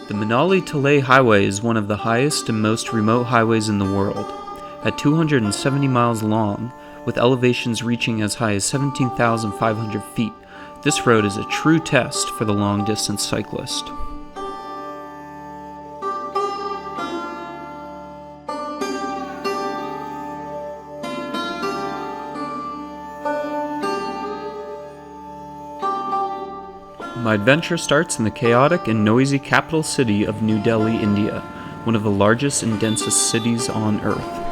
The Manalitoleh Highway is one of the highest and most remote highways in the world. At 270 miles long, with elevations reaching as high as 17,500 feet, this road is a true test for the long-distance cyclist. My adventure starts in the chaotic and noisy capital city of New Delhi, India, one of the largest and densest cities on Earth.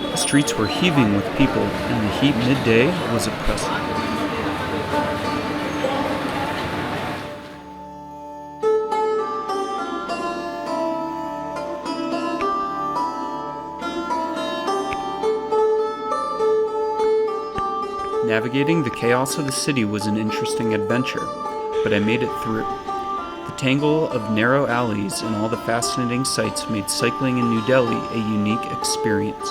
The streets were heaving with people, and the heat midday was oppressive. Navigating the chaos of the city was an interesting adventure, but I made it through. The tangle of narrow alleys and all the fascinating sights made cycling in New Delhi a unique experience.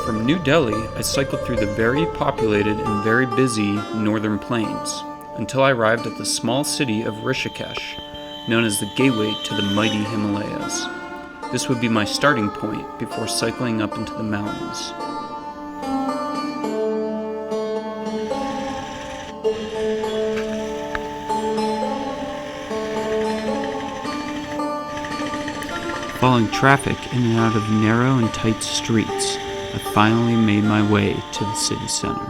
From New Delhi, I cycled through the very populated and very busy northern plains, until I arrived at the small city of Rishikesh, known as the gateway to the mighty Himalayas. This would be my starting point before cycling up into the mountains. Following traffic in and out of narrow and tight streets, I finally made my way to the city center.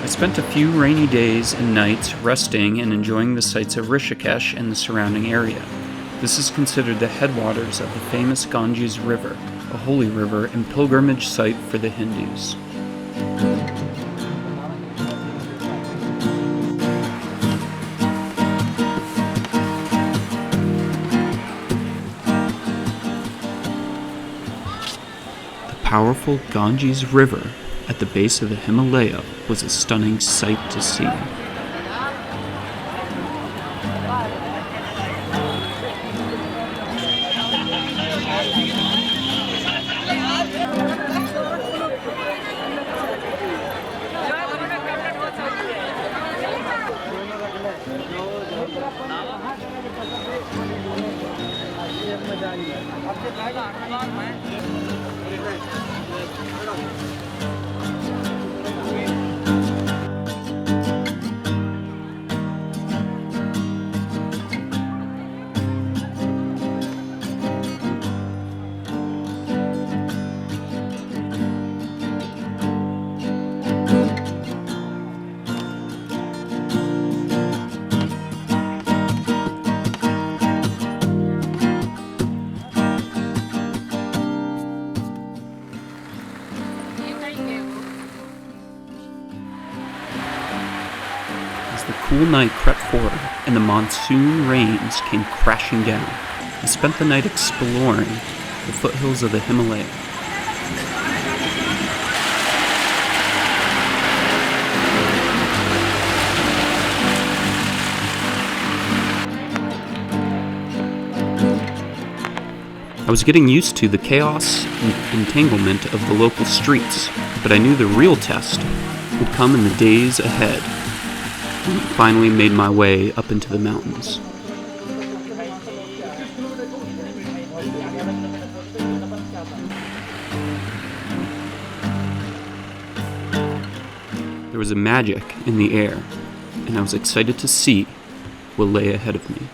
I spent a few rainy days and nights resting and enjoying the sights of Rishikesh and the surrounding area. This is considered the headwaters of the famous Ganges River, a holy river and pilgrimage site for the Hindus. The powerful Ganges River at the base of the Himalaya was a stunning sight to see. cool night crept forward and the monsoon rains came crashing down, I spent the night exploring the foothills of the Himalayas. I was getting used to the chaos and entanglement of the local streets, but I knew the real test would come in the days ahead when I finally made my way up into the mountains. There was a magic in the air, and I was excited to see what lay ahead of me.